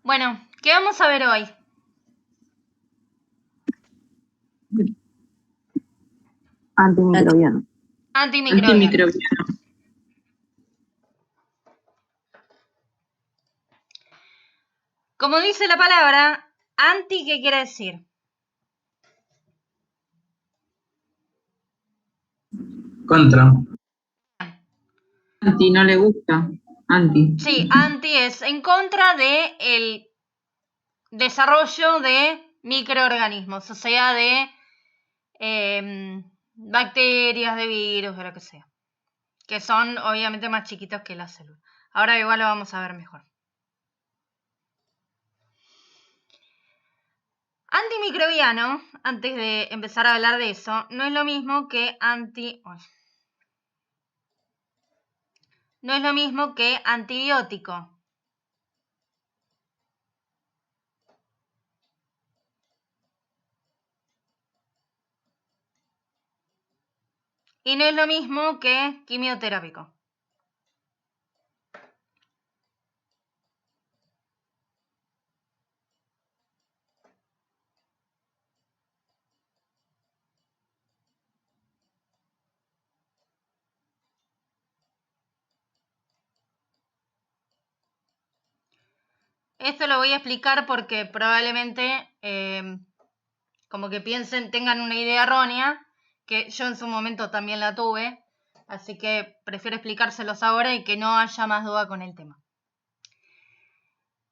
Bueno, ¿qué vamos a ver hoy? Antimicrobiano. Antimicrobiano. Como dice la palabra, anti, ¿qué quiere decir? Contra. Anti, no le gusta. Anti. Sí, anti es en contra de el desarrollo de microorganismos, o sea, de bacterias, de virus, de lo que sea, que son obviamente más chiquitos que las células. Ahora igual lo vamos a ver mejor. Antimicrobiano, antes de empezar a hablar de eso, no es lo mismo que antibiótico. Y no es lo mismo que quimioterápico. Esto lo voy a explicar porque probablemente como que tengan una idea errónea, que yo en su momento también la tuve, así que prefiero explicárselos ahora y que no haya más duda con el tema.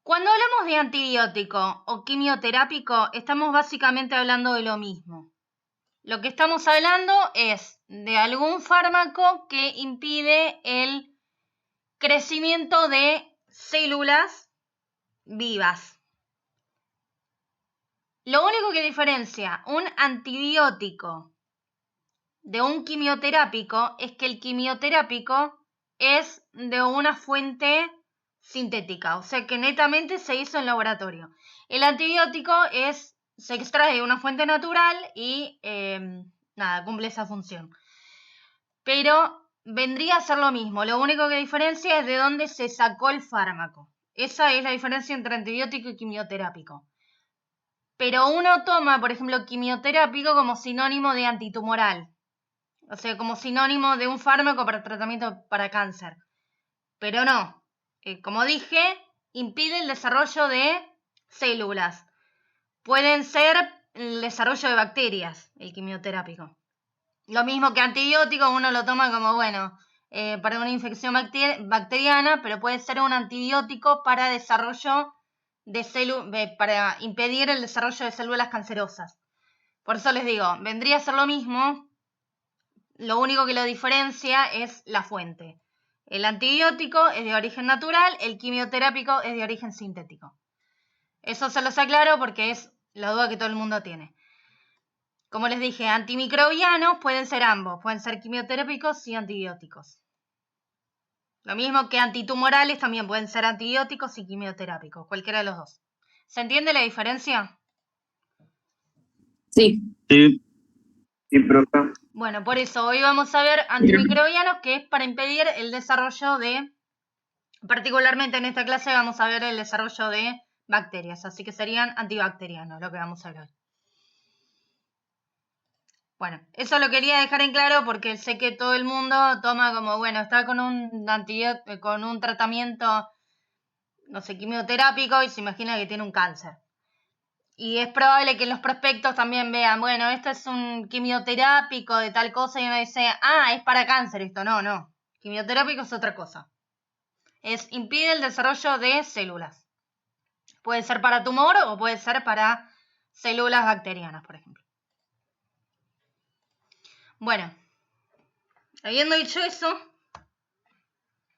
Cuando hablamos de antibiótico o quimioterápico, estamos básicamente hablando de lo mismo. Lo que estamos hablando es de algún fármaco que impide el crecimiento de células vivas. Lo único que diferencia un antibiótico de un quimioterápico es que el quimioterápico es de una fuente sintética, o sea que netamente se hizo en laboratorio. El antibiótico se extrae de una fuente natural y cumple esa función. Pero vendría a ser lo mismo, lo único que diferencia es de dónde se sacó el fármaco. Esa es la diferencia entre antibiótico y quimioterápico. Pero uno toma, por ejemplo, quimioterápico como sinónimo de antitumoral. O sea, como sinónimo de un fármaco para tratamiento para cáncer. Pero no. Como dije, impide el desarrollo de células. Pueden ser el desarrollo de bacterias, el quimioterápico. Lo mismo que antibiótico, uno lo toma como, para una infección bacteriana, pero puede ser un antibiótico para desarrollo de para impedir el desarrollo de células cancerosas. Por eso les digo, vendría a ser lo mismo, lo único que lo diferencia es la fuente. El antibiótico es de origen natural, el quimioterápico es de origen sintético. Eso se los aclaro porque es la duda que todo el mundo tiene. Como les dije, antimicrobianos pueden ser ambos, pueden ser quimioterápicos y antibióticos. Lo mismo que antitumorales también pueden ser antibióticos y quimioterápicos, cualquiera de los dos. ¿Se entiende la diferencia? Sí. Sí, profe. Bueno, por eso hoy vamos a ver antimicrobianos, que es para impedir el desarrollo particularmente en esta clase vamos a ver el desarrollo de bacterias, así que serían antibacterianos lo que vamos a ver hoy. Bueno, eso lo quería dejar en claro porque sé que todo el mundo toma como, está con con un tratamiento, no sé, quimioterápico y se imagina que tiene un cáncer. Y es probable que en los prospectos también vean, esto es un quimioterápico de tal cosa y uno dice, es para cáncer esto. No. Quimioterápico es otra cosa. Impide el desarrollo de células. Puede ser para tumor o puede ser para células bacterianas, por ejemplo. Bueno, habiendo dicho eso,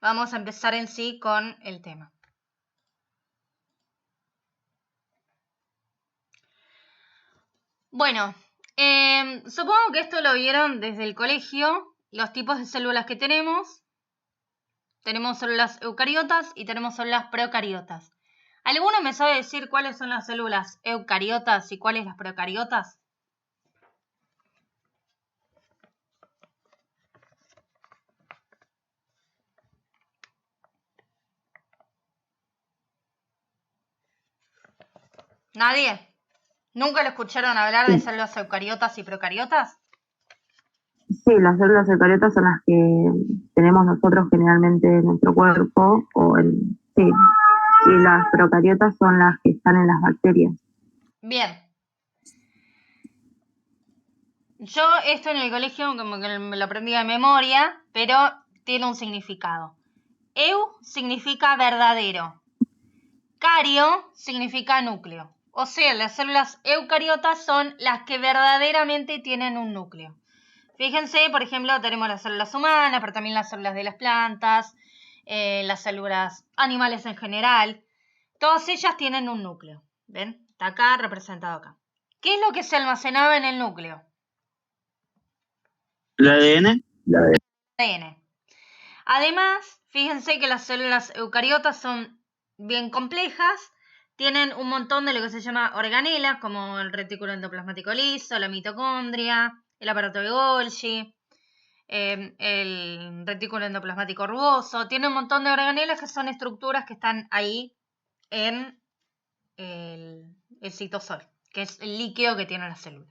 vamos a empezar en sí con el tema. Bueno, supongo que esto lo vieron desde el colegio, los tipos de células que tenemos. Tenemos células eucariotas y tenemos células procariotas. ¿Alguno me sabe decir cuáles son las células eucariotas y cuáles las procariotas? ¿Nadie? ¿Nunca lo escucharon hablar de células eucariotas y procariotas? Sí, las células eucariotas son las que tenemos nosotros generalmente en nuestro cuerpo, sí, y las procariotas son las que están en las bacterias. Bien. Yo esto en el colegio como que me lo aprendí de memoria, pero tiene un significado. Eu significa verdadero. Cario significa núcleo. O sea, las células eucariotas son las que verdaderamente tienen un núcleo. Fíjense, por ejemplo, tenemos las células humanas, pero también las células de las plantas, las células animales en general. Todas ellas tienen un núcleo. ¿Ven? Está acá representado acá. ¿Qué es lo que se almacenaba en el núcleo? ¿El ADN? ADN. Además, fíjense que las células eucariotas son bien complejas, tienen un montón de lo que se llama organelas, como el retículo endoplasmático liso, la mitocondria, el aparato de Golgi, el retículo endoplasmático rugoso. Tiene un montón de organelas que son estructuras que están ahí en el citosol, que es el líquido que tiene la célula.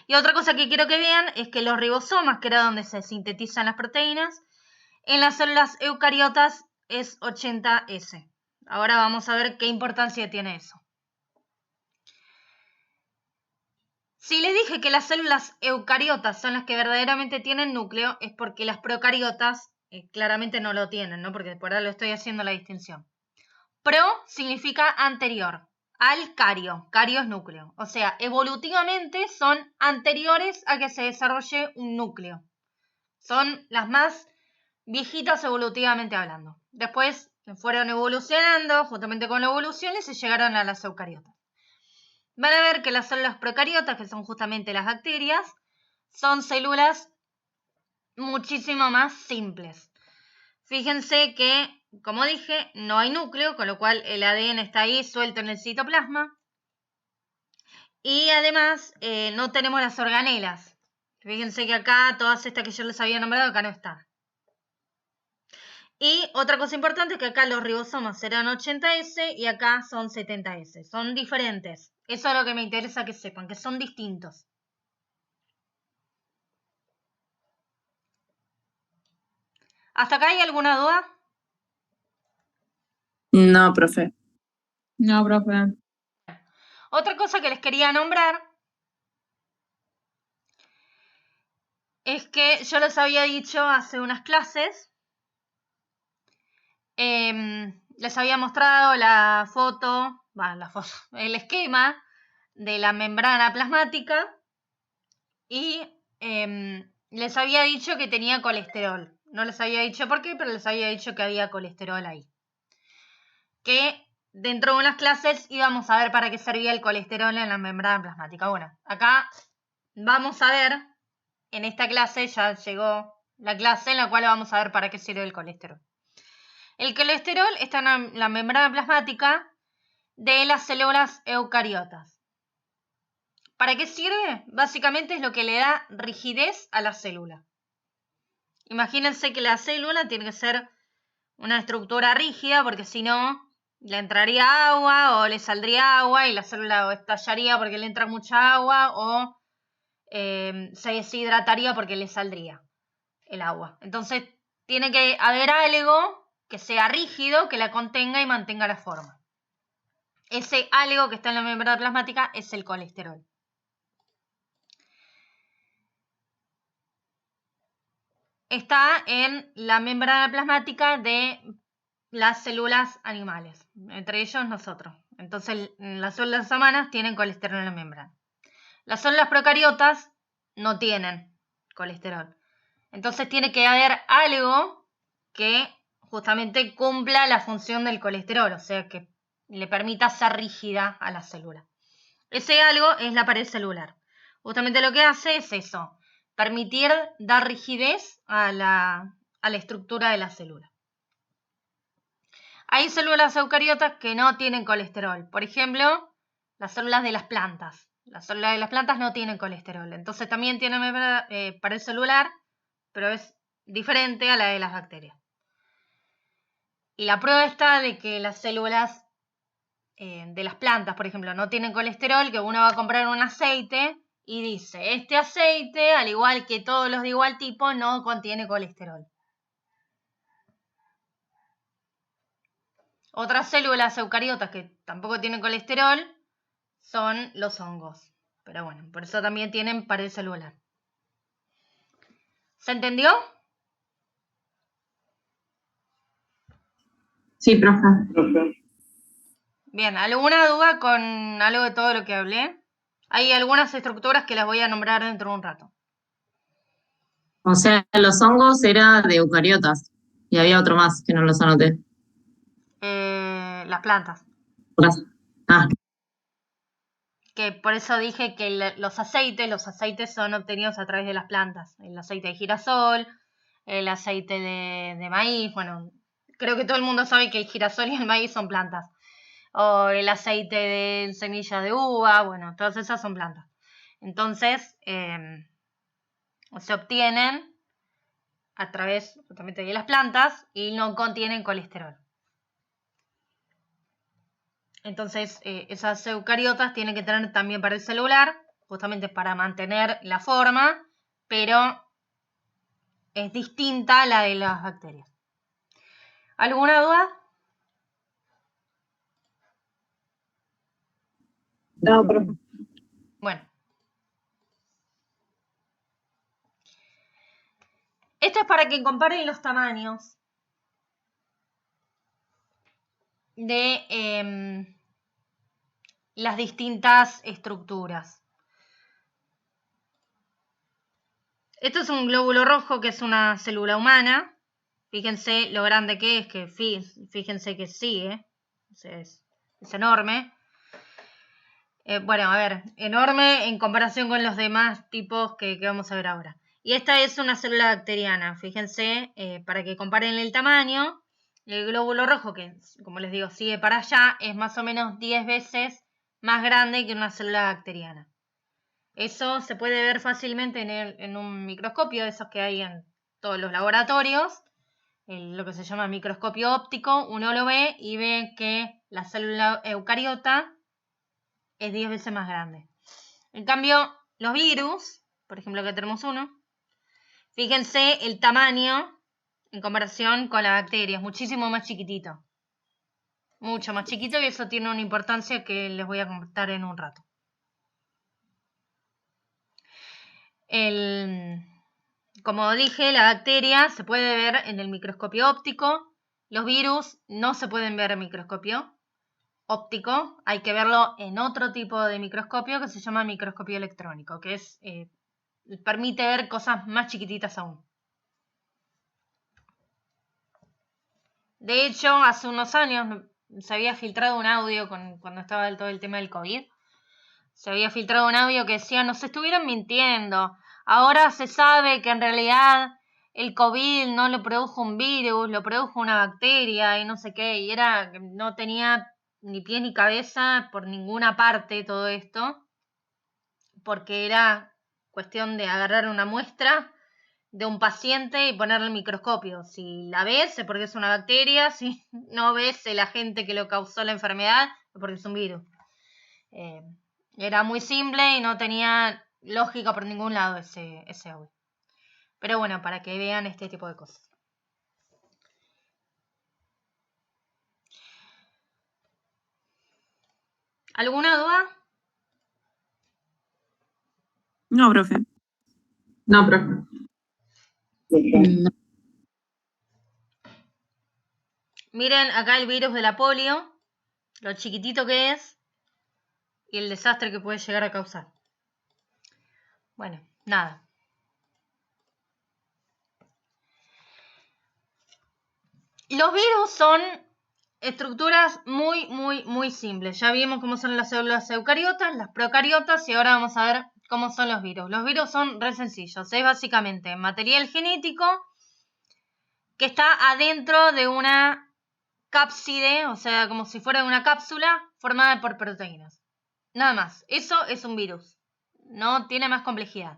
Y otra cosa que quiero que vean es que los ribosomas, que era donde se sintetizan las proteínas, en las células eucariotas es 80S. Ahora vamos a ver qué importancia tiene eso. Si les dije que las células eucariotas son las que verdaderamente tienen núcleo, es porque las procariotas claramente no lo tienen, ¿no? Porque por ahora lo estoy haciendo la distinción. Pro significa anterior al cario. Cario es núcleo. O sea, evolutivamente son anteriores a que se desarrolle un núcleo. Son las más viejitas evolutivamente hablando. Después fueron evolucionando, justamente con la evolución, y se llegaron a las eucariotas. Van a ver que las células procariotas, que son justamente las bacterias, son células muchísimo más simples. Fíjense que, como dije, no hay núcleo, con lo cual el ADN está ahí suelto en el citoplasma. Y además no tenemos las organelas. Fíjense que acá todas estas que yo les había nombrado acá no están. Y otra cosa importante es que acá los ribosomas serán 80S y acá son 70S. Son diferentes. Eso es lo que me interesa que sepan, que son distintos. ¿Hasta acá hay alguna duda? No, profe. No, profe. Otra cosa que les quería nombrar es que yo les había dicho hace unas clases, les había mostrado el esquema de la membrana plasmática y les había dicho que tenía colesterol. No les había dicho por qué, pero les había dicho que había colesterol ahí. Que dentro de unas clases íbamos a ver para qué servía el colesterol en la membrana plasmática. Bueno, acá vamos a ver, en esta clase ya llegó la clase en la cual vamos a ver para qué sirve el colesterol. El colesterol está en la membrana plasmática de las células eucariotas. ¿Para qué sirve? Básicamente es lo que le da rigidez a la célula. Imagínense que la célula tiene que ser una estructura rígida porque si no le entraría agua o le saldría agua y la célula o estallaría porque le entra mucha agua o se deshidrataría porque le saldría el agua. Entonces tiene que haber algo que sea rígido, que la contenga y mantenga la forma. Ese algo que está en la membrana plasmática es el colesterol. Está en la membrana plasmática de las células animales, entre ellos nosotros. Entonces las células humanas tienen colesterol en la membrana. Las células procariotas no tienen colesterol. Entonces tiene que haber algo que justamente cumpla la función del colesterol, o sea, que le permita ser rígida a la célula. Ese algo es la pared celular. Justamente lo que hace es eso, permitir dar rigidez a la estructura de la célula. Hay células eucariotas que no tienen colesterol. Por ejemplo, las células de las plantas. Las células de las plantas no tienen colesterol. Entonces también tienen pared celular, pero es diferente a la de las bacterias. Y la prueba está de que las células de las plantas, por ejemplo, no tienen colesterol, que uno va a comprar un aceite y dice, este aceite, al igual que todos los de igual tipo, no contiene colesterol. Otras células eucariotas que tampoco tienen colesterol son los hongos. Pero bueno, por eso también tienen pared celular. ¿Se entendió? Sí, profe. Bien, ¿alguna duda con algo de todo lo que hablé? Hay algunas estructuras que las voy a nombrar dentro de un rato. O sea, los hongos era de eucariotas. Y había otro más que no los anoté. Las plantas. Ah, Que por eso dije que los aceites son obtenidos a través de las plantas. El aceite de girasol, el aceite de maíz, bueno, creo que todo el mundo sabe que el girasol y el maíz son plantas. O el aceite de semilla de uva, bueno, todas esas son plantas. Entonces, se obtienen a través justamente de las plantas y no contienen colesterol. Entonces, esas eucariotas tienen que tener también pared celular, justamente para mantener la forma, pero es distinta a la de las bacterias. ¿Alguna duda? No, profe. Bueno. Esto es para que comparen los tamaños de las distintas estructuras. Esto es un glóbulo rojo, que es una célula humana. Fíjense lo grande que es, que fíjense que sigue. Es enorme. Bueno, a ver, enorme en comparación con los demás tipos que vamos a ver ahora. Y esta es una célula bacteriana. Fíjense, para que comparen el tamaño, el glóbulo rojo, que como les digo, sigue para allá, es más o menos 10 veces más grande que una célula bacteriana. Eso se puede ver fácilmente en un microscopio, de esos que hay en todos los laboratorios, lo que se llama microscopio óptico. Uno lo ve y ve que la célula eucariota es 10 veces más grande. En cambio, los virus, por ejemplo, acá tenemos uno, fíjense el tamaño en comparación con la bacteria, es muchísimo más chiquitito. Mucho más chiquito, y eso tiene una importancia que les voy a contar en un rato. Como dije, la bacteria se puede ver en el microscopio óptico. Los virus no se pueden ver en microscopio óptico. Hay que verlo en otro tipo de microscopio que se llama microscopio electrónico, que permite ver cosas más chiquititas aún. De hecho, hace unos años se había filtrado un audio cuando estaba todo el tema del COVID. Se había filtrado un audio que decía, nos estuvieron mintiendo. Ahora se sabe que en realidad el COVID no lo produjo un virus, lo produjo una bacteria y no sé qué. Y no tenía ni pie ni cabeza por ninguna parte todo esto, porque era cuestión de agarrar una muestra de un paciente y ponerle el microscopio. Si la ves es porque es una bacteria, si no ves el agente que lo causó la enfermedad es porque es un virus. Era muy simple y no tenía lógica por ningún lado ese audio. Pero bueno, para que vean este tipo de cosas. ¿Alguna duda? No, profe. No, profe. no. Miren acá el virus de la polio, lo chiquitito que es y el desastre que puede llegar a causar. Bueno, nada. Los virus son estructuras muy, muy, muy simples. Ya vimos cómo son las células eucariotas, las procariotas, y ahora vamos a ver cómo son los virus. Los virus son re sencillos. Es básicamente material genético que está adentro de una cápside, o sea, como si fuera una cápsula formada por proteínas. Nada más. Eso es un virus. No tiene más complejidad.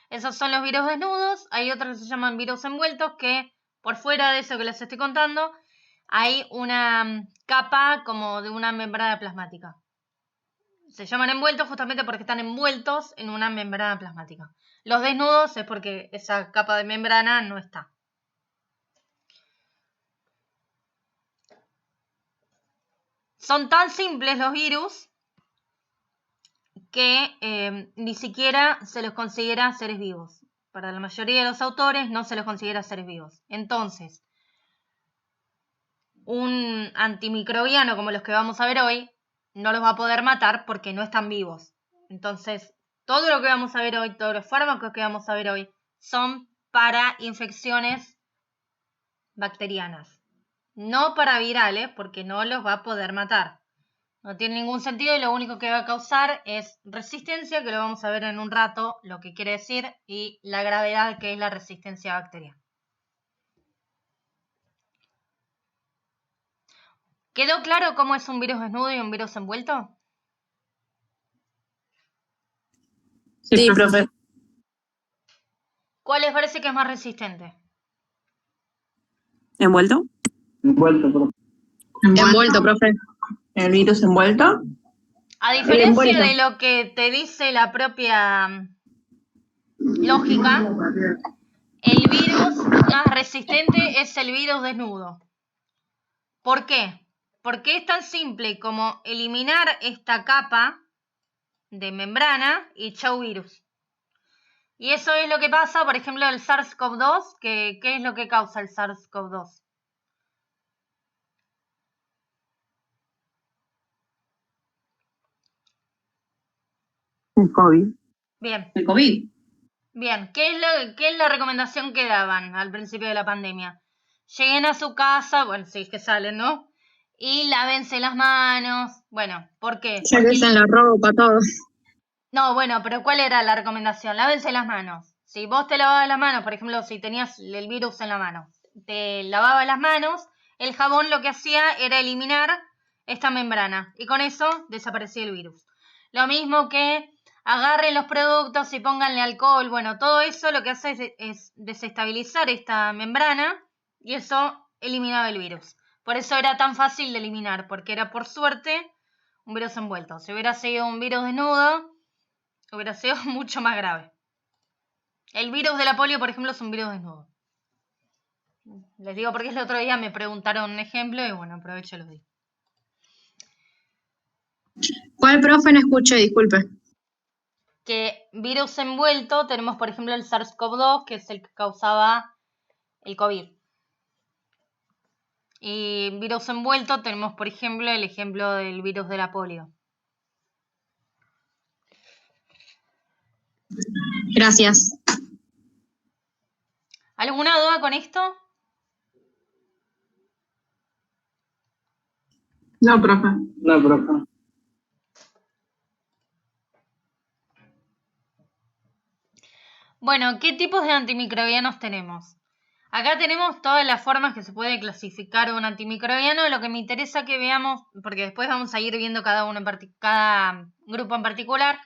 Esos son los virus desnudos. Hay otros que se llaman virus envueltos, que por fuera de eso que les estoy contando hay una capa como de una membrana plasmática. Se llaman envueltos justamente porque están envueltos en una membrana plasmática. Los desnudos es porque esa capa de membrana no está. Son tan simples los virus que ni siquiera se los considera seres vivos. Para la mayoría de los autores no se los considera seres vivos. Entonces, un antimicrobiano como los que vamos a ver hoy no los va a poder matar porque no están vivos. Entonces, todo lo que vamos a ver hoy, todos los fármacos que vamos a ver hoy, son para infecciones bacterianas. No para virales, porque no los va a poder matar. No tiene ningún sentido y lo único que va a causar es resistencia, que lo vamos a ver en un rato, lo que quiere decir, y la gravedad que es la resistencia bacteriana. ¿Quedó claro cómo es un virus desnudo y un virus envuelto? Sí, profe. ¿Cuál les parece que es más resistente? ¿Envuelto? Envuelto, profe. ¿El virus envuelto? A diferencia envuelto. de lo que te dice la propia lógica, el virus más resistente es el virus desnudo. ¿Por qué? Porque es tan simple como eliminar esta capa de membrana y chau virus. Y eso es lo que pasa, por ejemplo, el SARS-CoV-2, ¿qué es lo que causa el SARS-CoV-2? El COVID. Bien. El COVID. Bien, ¿qué es la recomendación que daban al principio de la pandemia? Lleguen a su casa, bueno, si es que salen, ¿no? Y lávense las manos. Bueno, ¿por qué? Ya que en la ropa, todo. No, bueno, pero ¿cuál era la recomendación? Lávense las manos. Si vos te lavabas las manos, por ejemplo, si tenías el virus en la mano, te lavabas las manos, el jabón lo que hacía era eliminar esta membrana y con eso desaparecía el virus. Lo mismo que agarren los productos y pónganle alcohol. Bueno, todo eso lo que hace es desestabilizar esta membrana y eso eliminaba el virus. Por eso era tan fácil de eliminar, porque era por suerte un virus envuelto. Si hubiera sido un virus desnudo, hubiera sido mucho más grave. El virus de la polio, por ejemplo, es un virus desnudo. Les digo porque el otro día me preguntaron un ejemplo y bueno, aprovecho y lo digo. ¿Cuál profe no escuché? Disculpe. Que virus envuelto tenemos, por ejemplo, el SARS-CoV-2, que es el que causaba el COVID. Y virus envuelto tenemos, por ejemplo, el ejemplo del virus de la polio. Gracias. ¿Alguna duda con esto? No, profe. Bueno, ¿qué tipos de antimicrobianos tenemos? Acá tenemos todas las formas que se puede clasificar un antimicrobiano. Lo que me interesa que veamos, porque después vamos a ir viendo cada grupo en particular.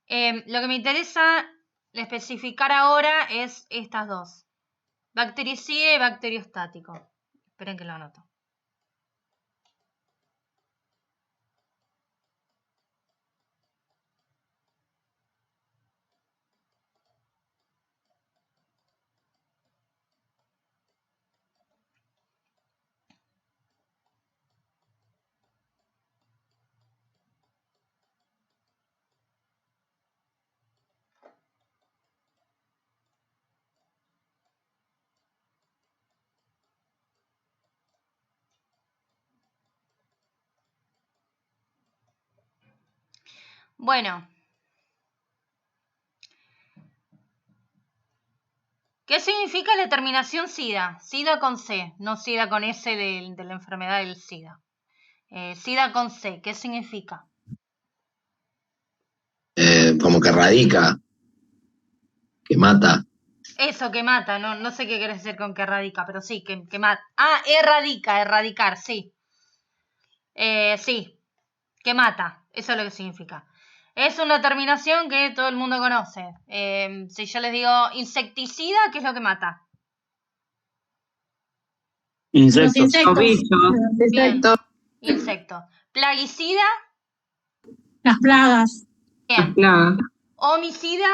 Lo que me interesa especificar ahora es estas dos: bactericida y bacteriostático. Esperen que lo anoto. Bueno, ¿qué significa la terminación SIDA? SIDA con C, no SIDA con S de la enfermedad del SIDA. SIDA con C, ¿qué significa? Como que radica, que mata. Eso, que mata, no sé qué querés decir con que radica, pero sí, que mata. Ah, erradicar, sí. Sí, que mata, eso es lo que significa. Es una terminación que todo el mundo conoce. Si yo les digo insecticida, ¿qué es lo que mata? Insectos. Los bichos. Bien. Insecto. Plaguicida. Las plagas. Bien. Plagas. Homicida.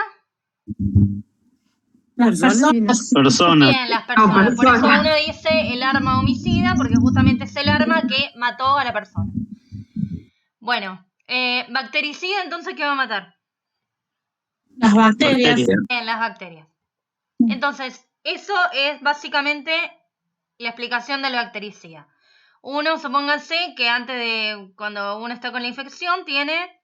Las personas. Personas. Bien, las personas. Por eso personas. uno dice el arma homicida, porque justamente es el arma que mató a la persona. Bueno, bactericida, entonces, ¿qué va a matar? Las bacterias. Bien, las bacterias. Entonces, eso es básicamente la explicación del bactericida. Uno, supónganse que antes de, cuando uno está con la infección, tiene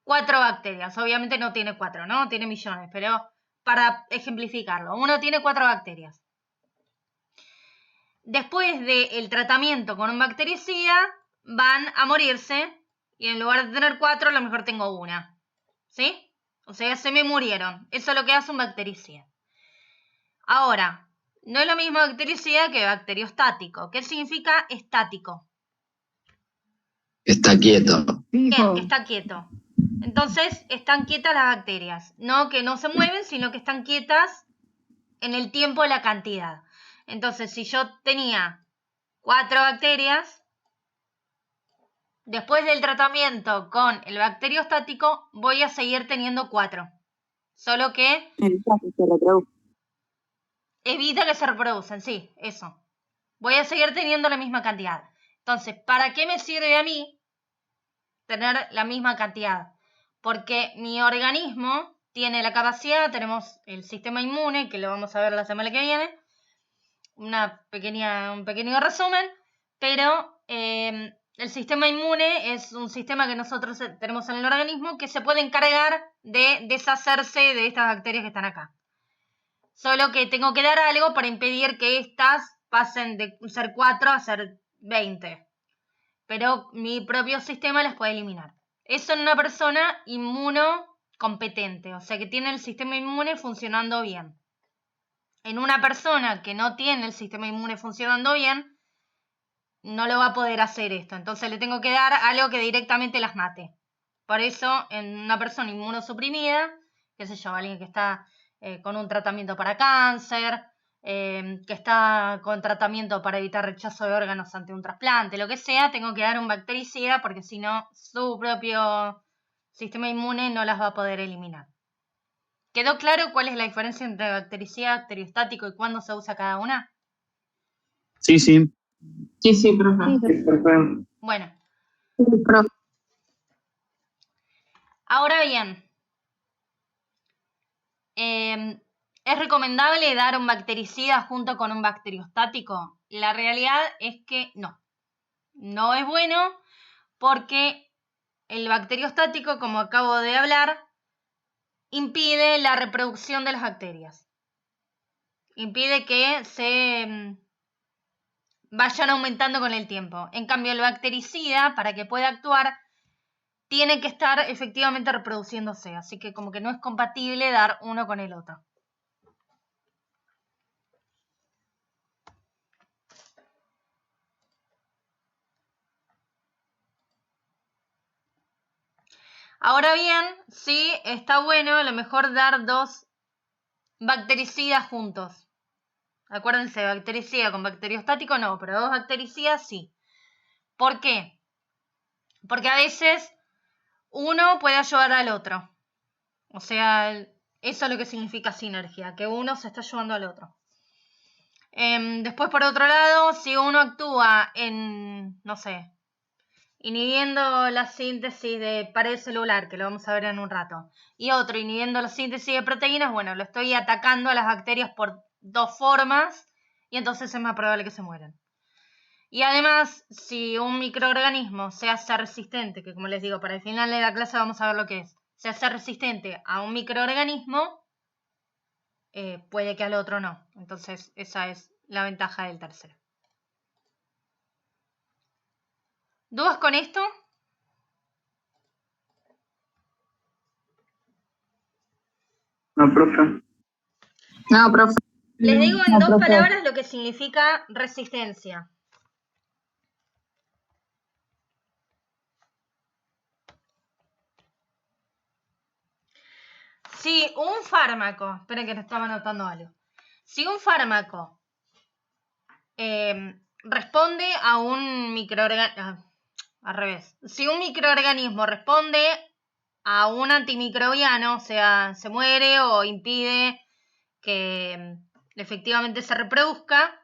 4 bacterias. Obviamente no tiene 4, ¿no? Tiene millones, pero para ejemplificarlo, uno tiene 4 bacterias. Después del tratamiento con un bactericida, van a morirse y en lugar de tener 4, a lo mejor tengo 1. ¿Sí? O sea, se me murieron. Eso es lo que hace un bactericida. Ahora, no es lo mismo bactericida que bacteriostático. ¿Qué significa estático? Está quieto. Bien, que está quieto. Entonces, están quietas las bacterias. No que no se mueven, sino que están quietas en el tiempo de la cantidad. Entonces, si yo tenía 4 bacterias, después del tratamiento con el bacteriostático, voy a seguir teniendo 4. Solo que evita que se reproducen, sí, eso. Voy a seguir teniendo la misma cantidad. Entonces, ¿para qué me sirve a mí tener la misma cantidad? Porque mi organismo tiene la capacidad, tenemos el sistema inmune, que lo vamos a ver la semana que viene, un pequeño resumen, pero el sistema inmune es un sistema que nosotros tenemos en el organismo que se puede encargar de deshacerse de estas bacterias que están acá. Solo que tengo que dar algo para impedir que estas pasen de ser 4 a ser 20. Pero mi propio sistema las puede eliminar. Eso en una persona inmunocompetente, o sea que tiene el sistema inmune funcionando bien. En una persona que no tiene el sistema inmune funcionando bien, no lo va a poder hacer esto. Entonces le tengo que dar algo que directamente las mate. Por eso, en una persona inmunosuprimida, qué sé yo, alguien que está con un tratamiento para cáncer, que está con tratamiento para evitar rechazo de órganos ante un trasplante, lo que sea, tengo que dar un bactericida porque si no, su propio sistema inmune no las va a poder eliminar. ¿Quedó claro cuál es la diferencia entre bactericida, bacteriostático y cuándo se usa cada una? Sí, sí. Sí, profe. Bueno. Ahora bien, ¿es recomendable dar un bactericida junto con un bacteriostático? La realidad es que no. No es bueno porque el bacteriostático, como acabo de hablar, impide la reproducción de las bacterias. Impide que se vayan aumentando con el tiempo. En cambio, el bactericida, para que pueda actuar, tiene que estar efectivamente reproduciéndose. Así que como que no es compatible dar uno con el otro. Ahora bien, sí, está bueno a lo mejor dar 2 bactericidas juntos. Acuérdense, bactericida con bacteriostático no, pero 2 bactericidas sí. ¿Por qué? Porque a veces uno puede ayudar al otro. O sea, eso es lo que significa sinergia, que uno se está ayudando al otro. Después, por otro lado, si uno actúa en, no sé, inhibiendo la síntesis de pared celular, que lo vamos a ver en un rato, y otro inhibiendo la síntesis de proteínas, bueno, lo estoy atacando a las bacterias por 2 formas y entonces es más probable que se mueran. Y además, si un microorganismo se hace resistente, que como les digo, para el final de la clase vamos a ver lo que es, se hace resistente a un microorganismo, puede que al otro no. Entonces, esa es la ventaja del tercero. ¿Dudas con esto? No, profe. No, profe. Les digo en 2 palabras lo que significa resistencia. Si un fármaco, esperen que estaba anotando algo. Si un fármaco responde a un microorganismo. Al revés. Si un microorganismo responde a un antimicrobiano, o sea, se muere o impide que efectivamente se reproduzca,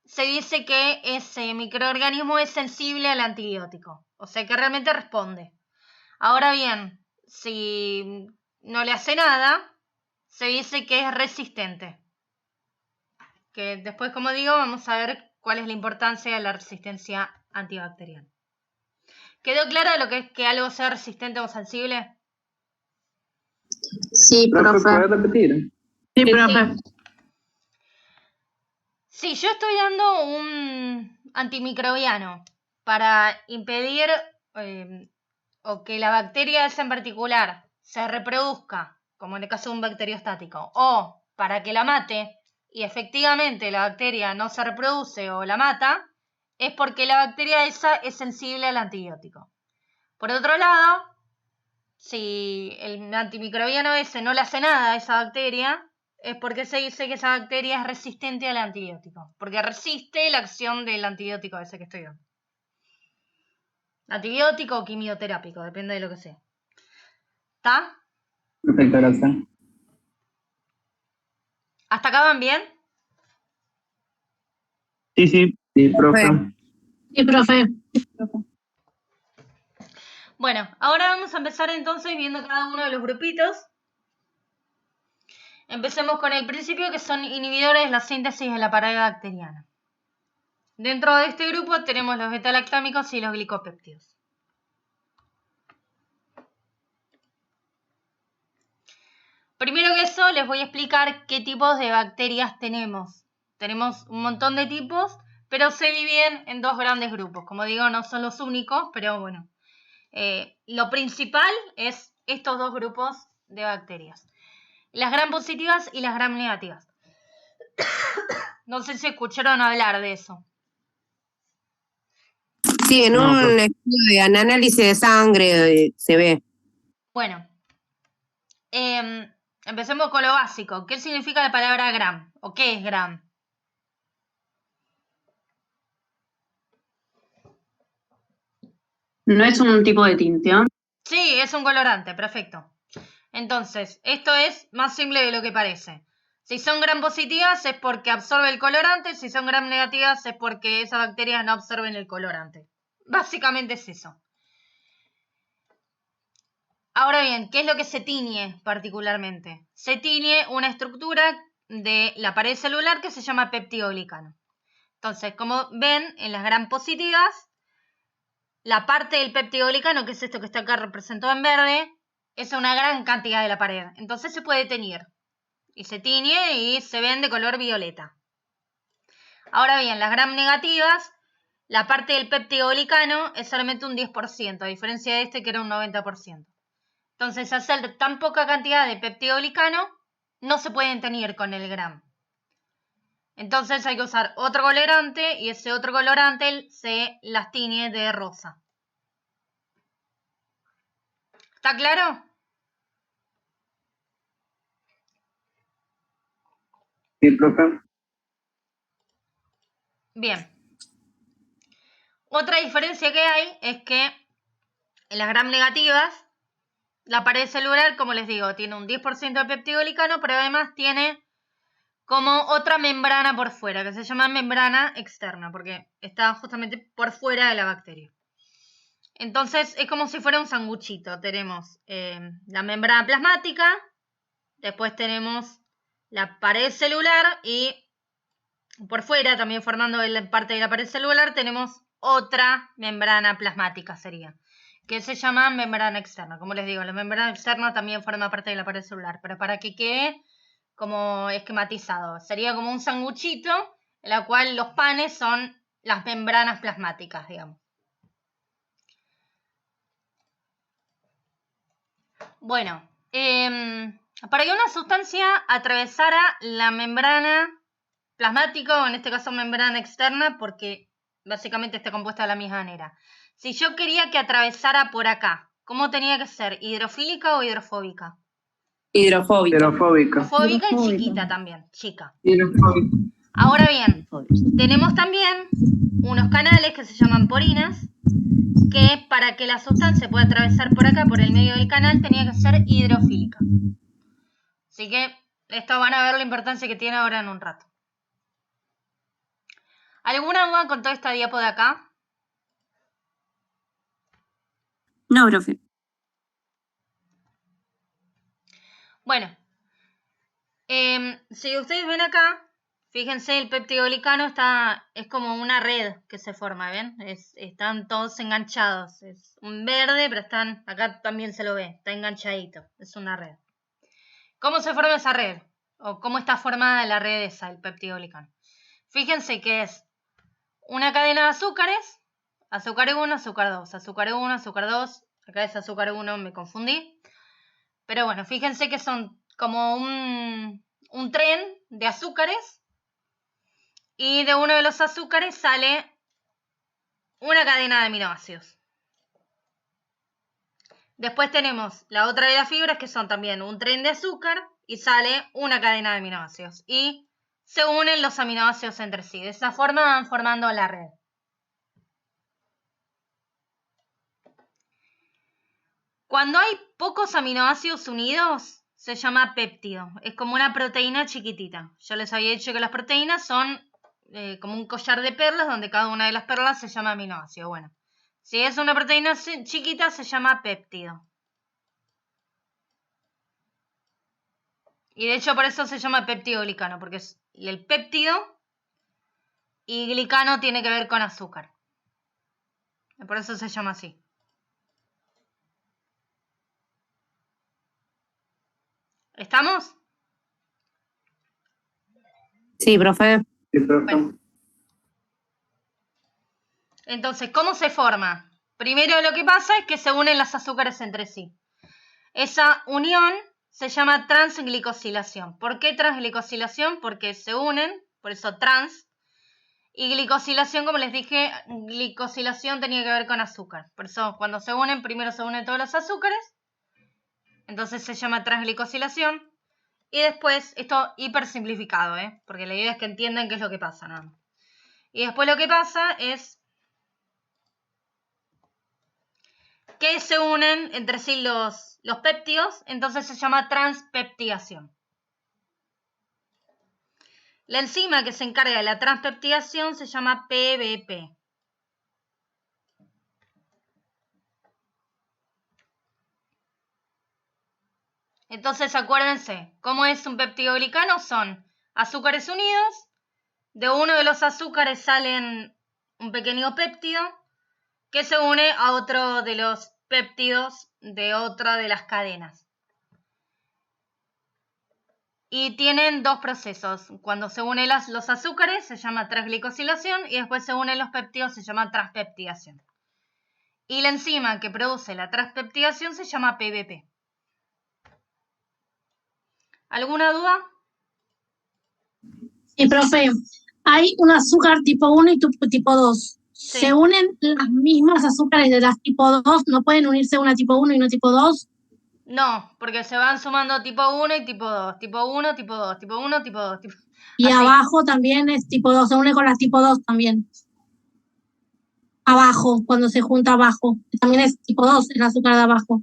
se dice que ese microorganismo es sensible al antibiótico. O sea, que realmente responde. Ahora bien, si no le hace nada, se dice que es resistente. Que después, como digo, vamos a ver cuál es la importancia de la resistencia antibacteriana. ¿Quedó claro lo que es que algo sea resistente o sensible? Sí, Profe, profe. ¿puedes repetir? Sí, profe. Sí, yo estoy dando un antimicrobiano para impedir o que la bacteria esa en particular se reproduzca, como en el caso de un bacteriostático, o para que la mate y efectivamente la bacteria no se reproduce o la mata, es porque la bacteria esa es sensible al antibiótico. Por otro lado, si el antimicrobiano ese no le hace nada a esa bacteria, es porque se dice que esa bacteria es resistente al antibiótico, porque resiste la acción del antibiótico ese que estoy dando. Antibiótico o quimioterápico, depende de lo que sea. ¿Está? Perfecto, gracias. ¿Hasta acá van bien? Sí, sí. Sí, profe. Sí, profe. Bueno, ahora vamos a empezar entonces viendo cada uno de los grupitos. Empecemos con el principio, que son inhibidores de la síntesis de la pared bacteriana. Dentro de este grupo tenemos los beta-lactámicos y los glicopéptidos. Primero que eso, les voy a explicar qué tipos de bacterias tenemos. Tenemos un montón de tipos, pero se dividen en dos grandes grupos. Como digo, no son los únicos, pero bueno. Lo principal es estos dos grupos de bacterias. Las gram positivas y las gram negativas. No sé si escucharon hablar de eso. Sí, en un estudio de análisis de sangre se ve. Bueno, empecemos con lo básico. ¿Qué significa la palabra gram? ¿O qué es gram? ¿No es un tipo de tinte? Sí, es un colorante, perfecto. Entonces, esto es más simple de lo que parece. Si son gram positivas es porque absorbe el colorante, si son gram negativas es porque esas bacterias no absorben el colorante. Básicamente es eso. Ahora bien, ¿qué es lo que se tiñe particularmente? Se tiñe una estructura de la pared celular que se llama peptidoglicano. Entonces, como ven, en las gram positivas, la parte del peptidoglicano, que es esto que está acá representado en verde, es una gran cantidad de la pared. Entonces se puede teñir. Y se tiñe y se ven de color violeta. Ahora bien, las gram negativas, la parte del peptidoglicano es solamente un 10%, a diferencia de este que era un 90%. Entonces, al ser tan poca cantidad de peptidoglicano, no se pueden teñir con el gram. Entonces hay que usar otro colorante y ese otro colorante se las tiñe de rosa. ¿Está claro? Sí, profe. Bien. Otra diferencia que hay es que en las gram negativas, la pared celular, como les digo, tiene un 10% de peptidoglicano, pero además tiene como otra membrana por fuera, que se llama membrana externa, porque está justamente por fuera de la bacteria. Entonces es como si fuera un sanguchito. Tenemos la membrana plasmática, después tenemos la pared celular y por fuera, también formando parte de la pared celular, tenemos otra membrana plasmática sería, que se llama membrana externa. Como les digo, la membrana externa también forma parte de la pared celular, pero para que quede como esquematizado. Sería como un sanguchito en la cual los panes son las membranas plasmáticas, digamos. Bueno, para que una sustancia atravesara la membrana plasmática, o en este caso membrana externa, porque básicamente está compuesta de la misma manera. Si yo quería que atravesara por acá, ¿cómo tenía que ser? ¿Hidrofílica o Hidrofóbica. Hidrofóbica. Hidrofóbica y chiquita también, chica. Hidrofóbica. Ahora bien, tenemos también unos canales que se llaman porinas, que para que la sustancia pueda atravesar por acá, por el medio del canal, tenía que ser hidrofílica. Así que esto van a ver la importancia que tiene ahora en un rato. ¿Alguna duda con toda esta diapo de acá? No, profe. Bueno, si ustedes ven acá, fíjense, el peptidoglicano es como una red que se forma, ¿ven? Están todos enganchados. Es un verde, pero acá también se lo ve, está enganchadito. Es una red. ¿Cómo se forma esa red? ¿O cómo está formada la red esa, el peptidoglicano? Fíjense que es una cadena de azúcares, azúcar 1, azúcar 2, azúcar 1, azúcar 2. Acá es azúcar 1, me confundí. Pero bueno, fíjense que son como un tren de azúcares, y de uno de los azúcares sale una cadena de aminoácidos. Después tenemos la otra de las fibras, que son también un tren de azúcar, y sale una cadena de aminoácidos. Y se unen los aminoácidos entre sí. De esa forma van formando la red. Cuando hay pocos aminoácidos unidos, se llama péptido. Es como una proteína chiquitita. Yo les había dicho que las proteínas son como un collar de perlas, donde cada una de las perlas se llama aminoácido. Bueno, si es una proteína chiquita, se llama péptido. Y de hecho por eso se llama peptidoglicano, porque el péptido y glicano tiene que ver con azúcar. Por eso se llama así. ¿Estamos? Sí, profe. Sí, profe. Bueno. Entonces, ¿cómo se forma? Primero lo que pasa es que se unen los azúcares entre sí. Esa unión se llama transglicosilación. ¿Por qué transglicosilación? Porque se unen, por eso trans. Y glicosilación, como les dije, glicosilación tenía que ver con azúcar. Por eso cuando se unen, primero se unen todos los azúcares. Entonces se llama transglicosilación. Y después, esto hiper simplificado, porque la idea es que entiendan qué es lo que pasa, ¿no? Y después lo que pasa es que se unen entre sí los péptidos, entonces se llama transpeptidación. La enzima que se encarga de la transpeptidación se llama PBP. Entonces acuérdense, ¿cómo es un peptidoglicano? Son azúcares unidos, de uno de los azúcares salen un pequeño péptido que se une a otro de los péptidos de otra de las cadenas. Y tienen dos procesos. Cuando se unen los azúcares se llama transglicosilación, y después se unen los péptidos se llama transpeptidación. Y la enzima que produce la transpeptidación se llama PBP. ¿Alguna duda? Sí, profe. Hay un azúcar tipo 1 y tipo 2. Sí. ¿Se unen las mismas azúcares de las tipo 2? ¿No pueden unirse una tipo 1 y una tipo 2? No, porque se van sumando tipo 1 y tipo 2. Tipo 1, tipo 2, tipo 1, tipo 2. Y así. abajo también es tipo 2, se une con las tipo 2 también. Abajo, cuando se junta abajo. También es tipo 2 el azúcar de abajo.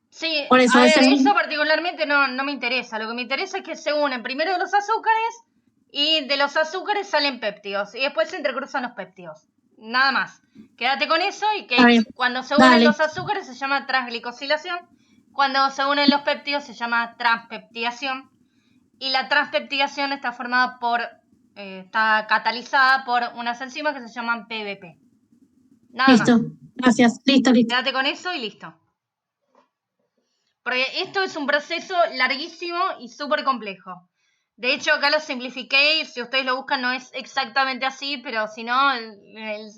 Sí, Por eso a ver, es el mismo. eso particularmente no me interesa. Lo que me interesa es que se unen primero los azúcares, y de los azúcares salen péptidos, y después se entrecruzan los péptidos. Nada más. Quédate con eso, y que cuando se unen los azúcares se llama transglicosilación. Cuando se unen los péptidos se llama transpeptidación. Y la transpeptidación está formada está catalizada por unas enzimas que se llaman PBP. Nada Listo, más. gracias. Listo. Quédate con eso y listo. Porque esto es un proceso larguísimo y súper complejo. De hecho, acá lo simplifiqué, y si ustedes lo buscan no es exactamente así, pero si no,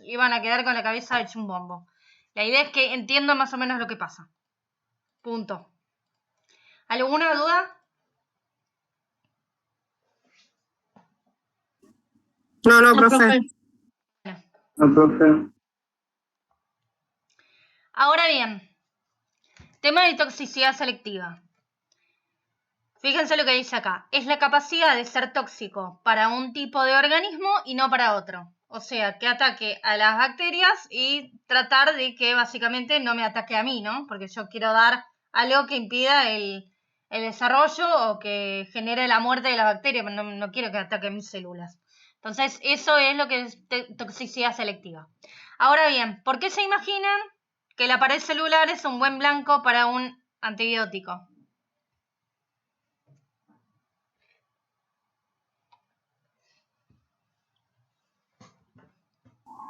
iban a quedar con la cabeza hecho un bombo. La idea es que entiendan más o menos lo que pasa. Punto. ¿Alguna duda? No, profe. No, profe. Ahora bien, tema de toxicidad selectiva. Fíjense lo que dice acá. Es la capacidad de ser tóxico para un tipo de organismo y no para otro. O sea, que ataque a las bacterias y tratar de que básicamente no me ataque a mí, ¿no? Porque yo quiero dar algo que impida el desarrollo o que genere la muerte de la bacteria, pero no quiero que ataque mis células. Entonces, eso es lo que es toxicidad selectiva. Ahora bien, ¿por qué se imaginan que la pared celular es un buen blanco para un antibiótico?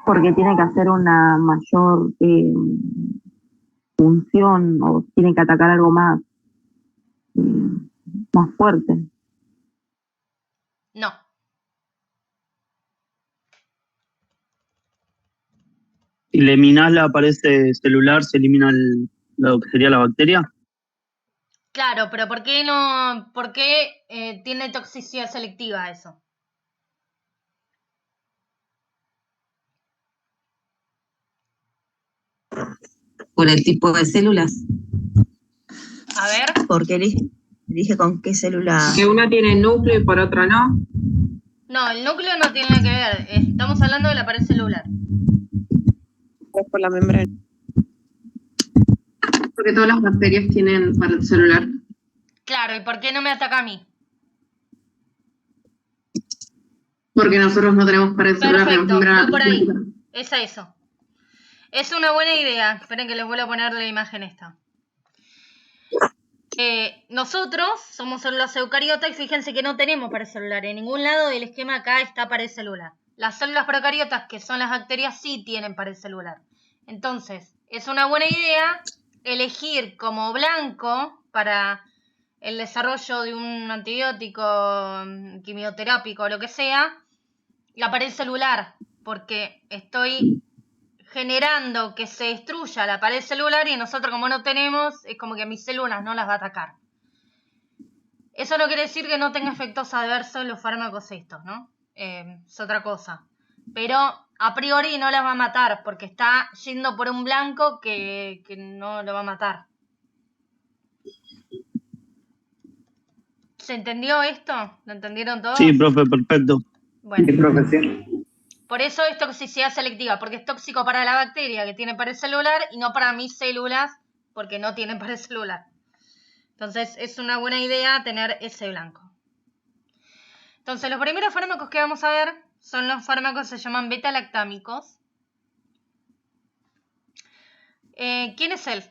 Porque tiene que hacer una mayor función o tiene que atacar algo más fuerte. No. Si eliminás la pared celular, se elimina lo que sería la bacteria. Claro, pero ¿por qué no? ¿Por qué tiene toxicidad selectiva eso? Por el tipo de células. A ver. Porque elige con qué célula. Que una tiene núcleo y por otra no. No, el núcleo no tiene nada que ver. Estamos hablando de la pared celular. Por la membrana. Porque todas las bacterias tienen pared celular. Claro, ¿y por qué no me ataca a mí? Porque nosotros no tenemos pared celular. Perfecto, membrana. voy por ahí. Es a eso. Es una buena idea. Esperen que les vuelvo a poner la imagen esta. Nosotros somos células eucariotas y fíjense que no tenemos pared celular. En ningún lado del esquema acá está pared celular. Las células procariotas, que son las bacterias, sí tienen pared celular. Entonces, es una buena idea elegir como blanco para el desarrollo de un antibiótico, quimioterápico o lo que sea, la pared celular, porque estoy generando que se destruya la pared celular y nosotros como no tenemos, es como que a mis células no las va a atacar. Eso no quiere decir que no tenga efectos adversos los fármacos estos, ¿no? Es otra cosa. Pero a priori no las va a matar porque está yendo por un blanco que no lo va a matar. ¿Se entendió esto? ¿Lo entendieron todos? Sí, profe, perfecto. Bueno. Sí, profe, sí. Por eso es toxicidad selectiva, porque es tóxico para la bacteria que tiene pared celular y no para mis células porque no tienen pared celular. Entonces es una buena idea tener ese blanco. Entonces los primeros fármacos que vamos a ver son los fármacos que se llaman beta-lactámicos. ¿Quién es él?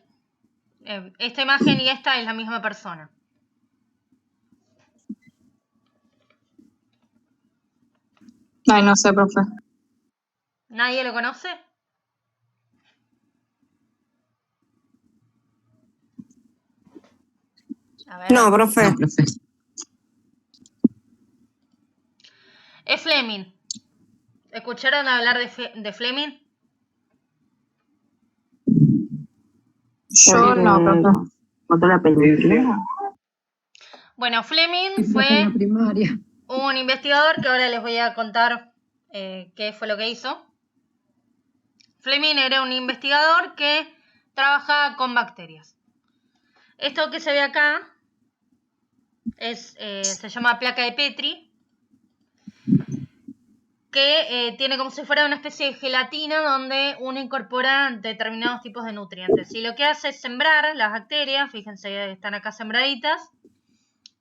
Esta imagen y esta es la misma persona. Ay, no sé, profe. ¿Nadie lo conoce? A ver. No, profe. No, profe. Es Fleming. ¿Escucharon hablar de Fleming? Yo no, profe. ¿Contra la penicilina? Bueno, Fleming fue un investigador que ahora les voy a contar qué fue lo que hizo. Fleming era un investigador que trabajaba con bacterias. Esto que se ve acá se llama placa de Petri, que tiene como si fuera una especie de gelatina donde uno incorpora determinados tipos de nutrientes. Y lo que hace es sembrar las bacterias, fíjense, están acá sembraditas,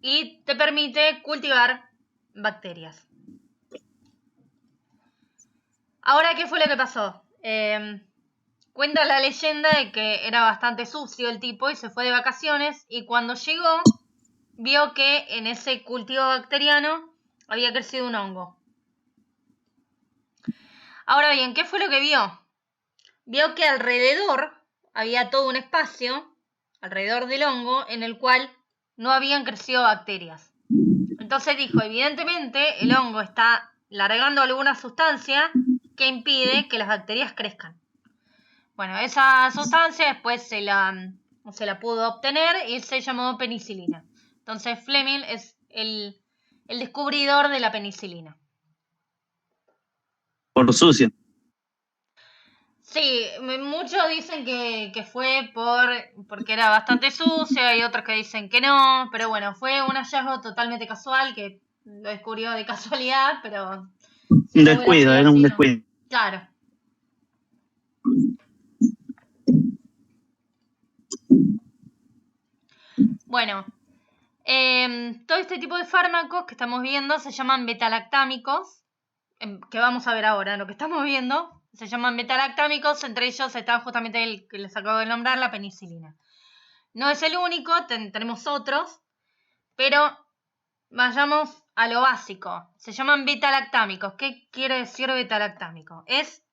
y te permite cultivar bacterias. Ahora, ¿qué fue lo que pasó? Cuenta la leyenda de que era bastante sucio el tipo y se fue de vacaciones y cuando llegó vio que en ese cultivo bacteriano había crecido un hongo. Ahora bien, ¿qué fue lo que vio? Vio que alrededor había todo un espacio, alrededor del hongo, en el cual no habían crecido bacterias. Entonces dijo, evidentemente el hongo está largando alguna sustancia que impide que las bacterias crezcan. Bueno, esa sustancia después se la pudo obtener y se llamó penicilina. Entonces Fleming es el descubridor de la penicilina. Por sucio. Sí, muchos dicen que fue porque era bastante sucio, hay otros que dicen que no, pero bueno, fue un hallazgo totalmente casual que lo descubrió de casualidad, pero si Un no hubiera descuido, sido era un así, no. descuido. Claro. Bueno, todo este tipo de fármacos que estamos viendo se llaman betalactámicos, que vamos a ver ahora, lo que estamos viendo, se llaman betalactámicos, entre ellos está justamente el que les acabo de nombrar, la penicilina. No es el único, tenemos otros, pero vayamos a lo básico. Se llaman betalactámicos. ¿Qué quiere decir betalactámico? Es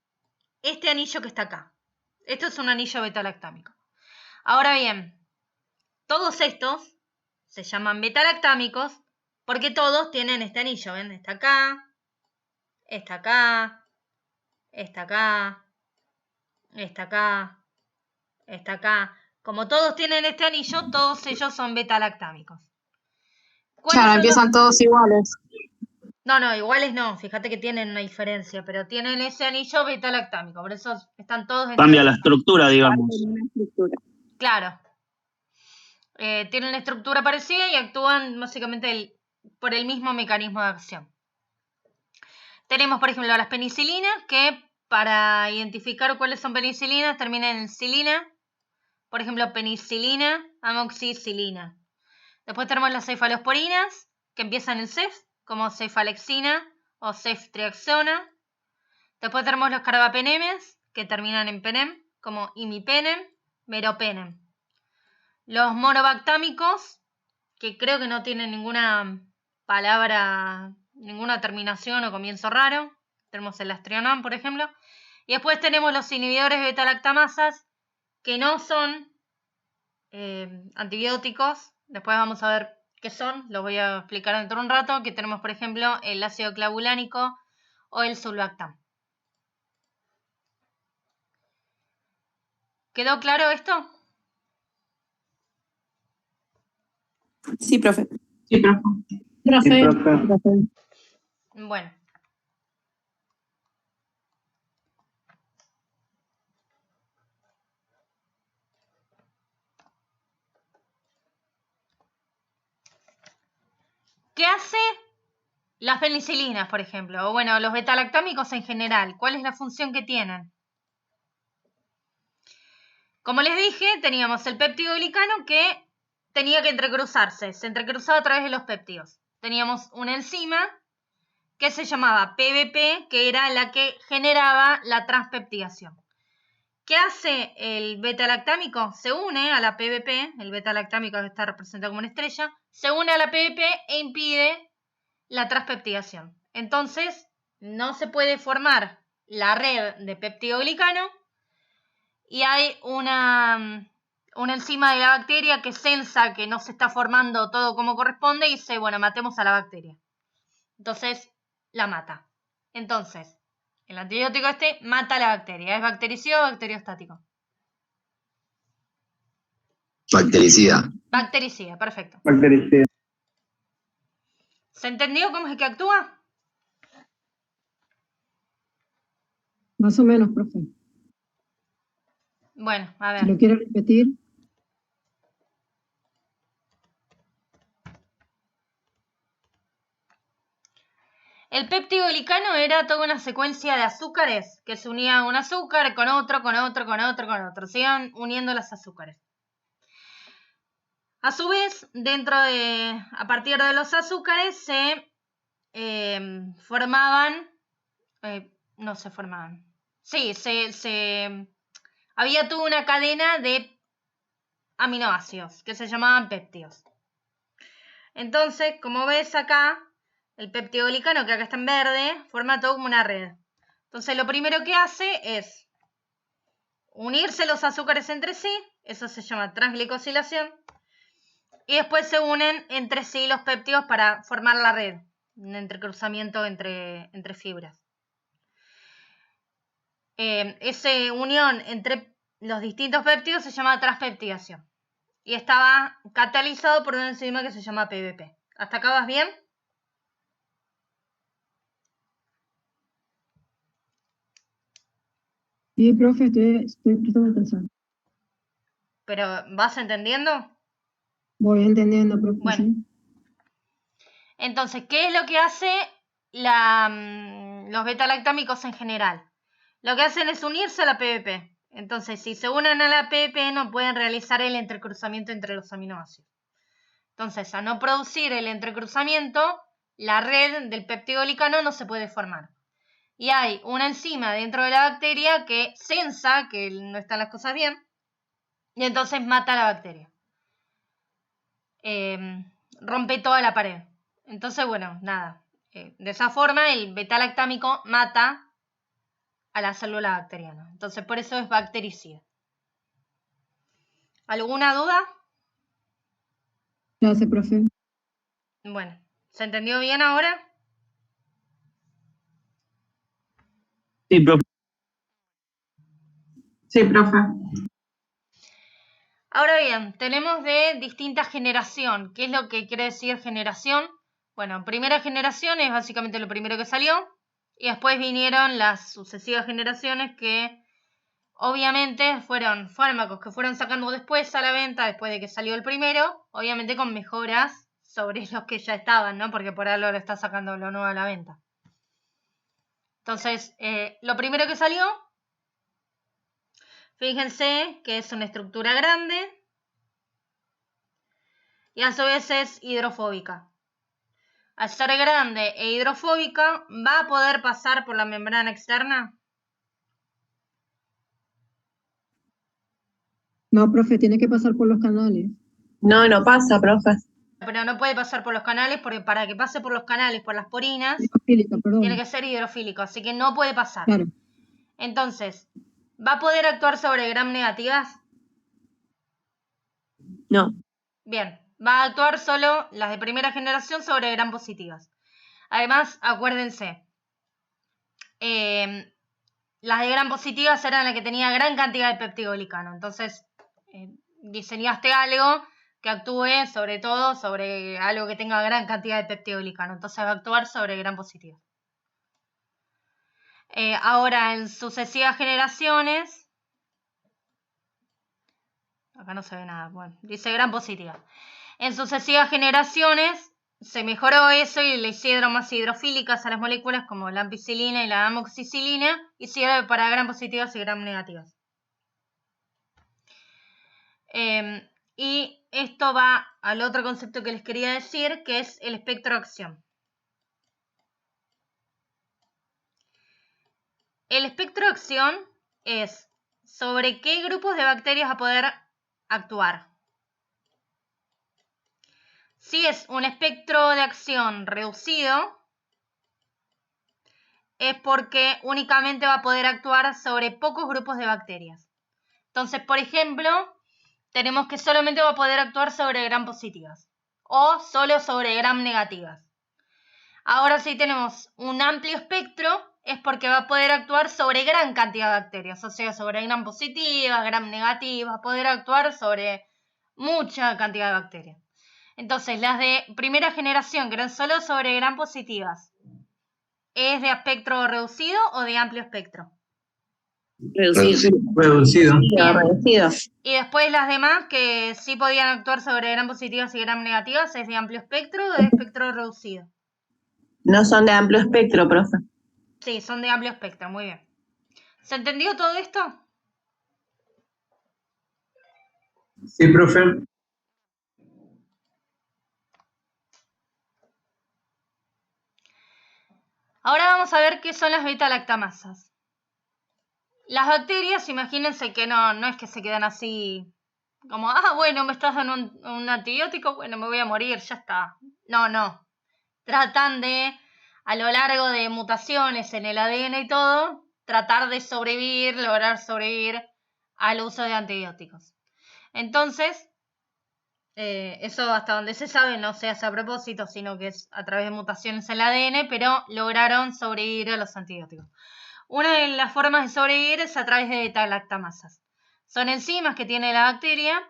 este anillo que está acá. Esto es un anillo betalactámico. Ahora bien, todos estos se llaman betalactámicos porque todos tienen este anillo. ¿Ven? Está acá, está acá, está acá, está acá, está acá. Como todos tienen este anillo, todos ellos son betalactámicos. Claro, empiezan todos iguales. No, iguales no. Fíjate que tienen una diferencia, pero tienen ese anillo betalactámico. Por eso están todos en Cambia la estructura, digamos. Claro. Tienen una estructura parecida y actúan básicamente por el mismo mecanismo de acción. Tenemos, por ejemplo, las penicilinas, que para identificar cuáles son penicilinas terminan en silina. Por ejemplo, penicilina, amoxicilina. Después tenemos las cefalosporinas, que empiezan en cef, como cefalexina o ceftriaxona. Después tenemos los carbapenemes, que terminan en penem, como imipenem, meropenem. Los monobactámicos, que creo que no tienen ninguna palabra, ninguna terminación o comienzo raro. Tenemos el astrionam, por ejemplo. Y después tenemos los inhibidores de beta-lactamasas, que no son antibióticos. Después vamos a ver qué son, los voy a explicar dentro de un rato. Que tenemos, por ejemplo, el ácido clavulánico o el sulbactam. ¿Quedó claro esto? Sí, profe. Sí, profe. Profe. Bueno. ¿Qué hace las penicilinas, por ejemplo? O bueno, los betalactámicos en general. ¿Cuál es la función que tienen? Como les dije, teníamos el péptido glicano que tenía que entrecruzarse. Se entrecruzaba a través de los péptidos. Teníamos una enzima que se llamaba PBP, que era la que generaba la transpeptidación. ¿Qué hace el beta-lactámico? Se une a la PBP, el beta-lactámico que está representado como una estrella, se une a la PBP e impide la transpeptidación. Entonces, no se puede formar la red de peptidoglicano y hay una enzima de la bacteria que sensa que no se está formando todo como corresponde y dice, bueno, matemos a la bacteria. Entonces, la mata. Entonces, el antibiótico este mata a la bacteria. ¿Es bactericida o bacteriostático? Bactericida. Bactericida, perfecto. Bactericida. ¿Se entendió cómo es que actúa? Más o menos, profe. Bueno, a ver. Si lo quiere repetir. El péptido glicano era toda una secuencia de azúcares que se unía un azúcar con otro, con otro, con otro, con otro. Se iban uniendo los azúcares. A su vez, a partir de los azúcares se formaban, no se formaban. Sí, había toda una cadena de aminoácidos que se llamaban péptidos. Entonces, como ves acá, el peptidoglicano, que acá está en verde, forma todo como una red. Entonces, lo primero que hace es unirse los azúcares entre sí, eso se llama transglicosilación, y después se unen entre sí los péptidos para formar la red, un entrecruzamiento entre fibras. Esa unión entre los distintos péptidos se llama transpeptidación y estaba catalizado por una enzima que se llama PBP. ¿Hasta acá vas bien? Sí, profe, estoy prestando atención. ¿Pero vas entendiendo? Voy entendiendo, profe, Bueno. sí. Entonces, ¿qué es lo que hace los beta-lactámicos en general? Lo que hacen es unirse a la PVP. Entonces, si se unen a la PVP, no pueden realizar el entrecruzamiento entre los aminoácidos. Entonces, a no producir el entrecruzamiento, la red del peptidoglicano no se puede formar. Y hay una enzima dentro de la bacteria que sensa que no están las cosas bien y entonces mata a la bacteria. Rompe toda la pared. Entonces, bueno, nada. De esa forma, el beta-lactámico mata a la célula bacteriana. Entonces, por eso es bactericida. ¿Alguna duda? Gracias, profe. Bueno, ¿se entendió bien ahora? Sí, profe. Sí, profe. Ahora bien, tenemos de distinta generación. ¿Qué es lo que quiere decir generación? Bueno, primera generación es básicamente lo primero que salió. Y después vinieron las sucesivas generaciones que obviamente fueron fármacos que fueron sacando después a la venta, después de que salió el primero, obviamente con mejoras sobre los que ya estaban, ¿no? Porque por algo lo está sacando lo nuevo a la venta. Entonces, lo primero que salió, fíjense que es una estructura grande y a su vez es hidrofóbica. Al ser grande e hidrofóbica, ¿va a poder pasar por la membrana externa? No, profe, tiene que pasar por los canales. No, no pasa, profe. Pero no puede pasar por los canales porque para que pase por los canales, por las porinas, Hidrofílica, perdón. tiene que ser hidrofílico, así que no puede pasar. Claro. Entonces, ¿va a poder actuar sobre gram negativas? No. Bien, va a actuar solo las de primera generación sobre gram positivas. Además, acuérdense, las de gram positivas eran las que tenía gran cantidad de peptidoglicano. Entonces, diseñaste algo que actúe sobre todo sobre algo que tenga gran cantidad de peptidoglicano. Entonces va a actuar sobre gram positivo. Ahora, en sucesivas generaciones, acá no se ve nada, bueno, dice gram positiva. En sucesivas generaciones se mejoró eso y le hicieron más hidrofílicas a las moléculas como la ampicilina y la amoxicilina y sirve para gram positivas y gram negativas. Y esto va al otro concepto que les quería decir, que es el espectro de acción. El espectro de acción es sobre qué grupos de bacterias va a poder actuar. Si es un espectro de acción reducido, es porque únicamente va a poder actuar sobre pocos grupos de bacterias. Entonces, por ejemplo, tenemos que solamente va a poder actuar sobre gram positivas o solo sobre gram negativas. Ahora si tenemos un amplio espectro, es porque va a poder actuar sobre gran cantidad de bacterias, o sea, sobre gram positivas, gram negativas, va a poder actuar sobre mucha cantidad de bacterias. Entonces, las de primera generación, que eran solo sobre gram positivas, ¿es de espectro reducido o de amplio espectro? Reducido. Reducido. Reducido. Y después las demás, que sí podían actuar sobre gram positivas y gram negativas, ¿es de amplio espectro o de espectro reducido? No son de amplio espectro, profe. Sí, son de amplio espectro, muy bien. ¿Se entendió todo esto? Sí, profe. Ahora vamos a ver qué son las beta-lactamasas. Las bacterias, imagínense que no es que se quedan así como, bueno, me estás dando un antibiótico, bueno, me voy a morir, ya está. No. Tratan de, a lo largo de mutaciones en el ADN y todo, tratar de sobrevivir, lograr sobrevivir al uso de antibióticos. Entonces, eso hasta donde se sabe no se hace a propósito, sino que es a través de mutaciones en el ADN, pero lograron sobrevivir a los antibióticos. Una de las formas de sobrevivir es a través de beta-lactamasas. Son enzimas que tiene la bacteria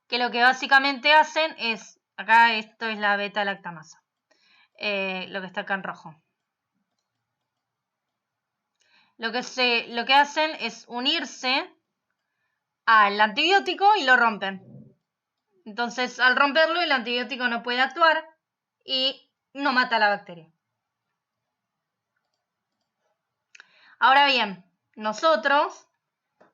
que lo que básicamente hacen es, acá esto es la beta-lactamasa, lo que está acá en rojo. lo que hacen es unirse al antibiótico y lo rompen. Entonces, al romperlo, el antibiótico no puede actuar y no mata a la bacteria. Ahora bien, nosotros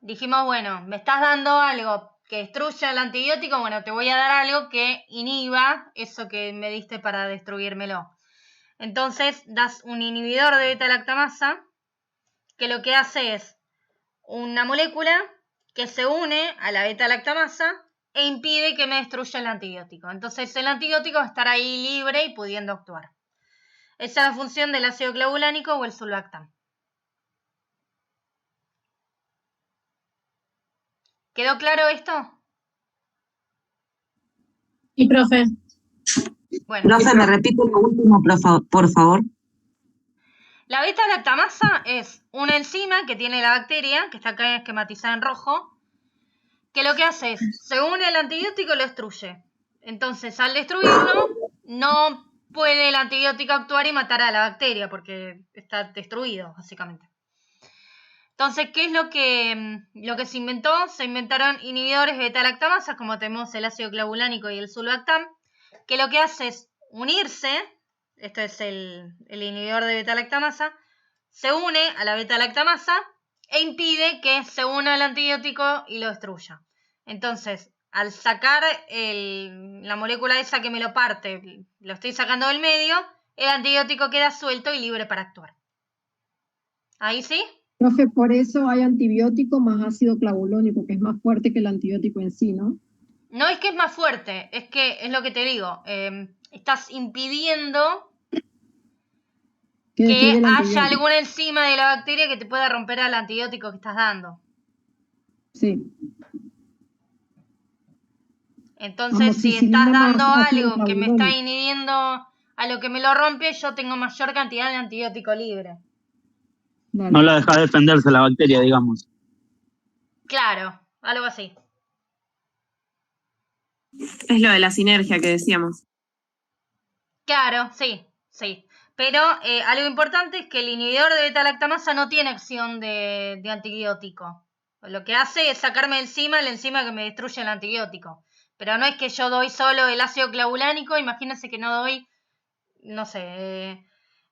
dijimos, bueno, me estás dando algo que destruya el antibiótico, bueno, te voy a dar algo que inhiba eso que me diste para destruírmelo. Entonces, das un inhibidor de beta-lactamasa que lo que hace es una molécula que se une a la beta-lactamasa e impide que me destruya el antibiótico. Entonces, el antibiótico va a estar ahí libre y pudiendo actuar. Esa es la función del ácido clavulánico o el sulbactam. ¿Quedó claro esto? Sí, profe. Bueno. Profe, ¿me repite lo último, por favor? La beta-lactamasa es una enzima que tiene la bacteria, que está acá esquematizada en rojo, que lo que hace es, se une al antibiótico y lo destruye. Entonces, al destruirlo, no puede el antibiótico actuar y matar a la bacteria, porque está destruido, básicamente. Entonces, ¿qué es lo que se inventó? Se inventaron inhibidores de beta-lactamasa, como tenemos el ácido clavulánico y el sulbactam, que lo que hace es unirse, esto es el inhibidor de beta-lactamasa, se une a la beta-lactamasa e impide que se una al antibiótico y lo destruya. Entonces, al sacar la molécula esa que me lo parte, lo estoy sacando del medio, el antibiótico queda suelto y libre para actuar. ¿Ahí sí? Profe, por eso hay antibiótico más ácido clavulónico, que es más fuerte que el antibiótico en sí, ¿no? No es que es más fuerte, es que es lo que te digo. Estás impidiendo que haya alguna enzima de la bacteria que te pueda romper al antibiótico que estás dando. Sí. Entonces, si estás dando algo que me está inhibiendo a lo que me lo rompe, yo tengo mayor cantidad de antibiótico libre. No la deja defenderse la bacteria, digamos. Claro, algo así. Es lo de la sinergia que decíamos. Claro, sí. Pero algo importante es que el inhibidor de beta-lactamasa no tiene acción de antibiótico. Lo que hace es sacarme encima la enzima que me destruye el antibiótico. Pero no es que yo doy solo el ácido clavulánico, imagínense que no doy, no sé,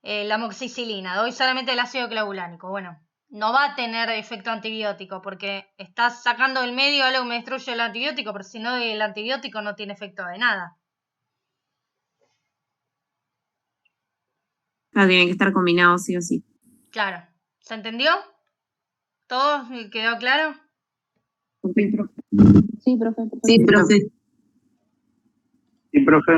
la amoxicilina, doy solamente el ácido clavulánico. Bueno, no va a tener efecto antibiótico porque estás sacando del medio algo que me destruye el antibiótico, pero si no, el antibiótico no tiene efecto de nada. Tienen que estar combinados sí o sí. Claro. ¿Se entendió? ¿Todo quedó claro? Sí, profe. Sí, profe. Sí, profe. Sí, profe.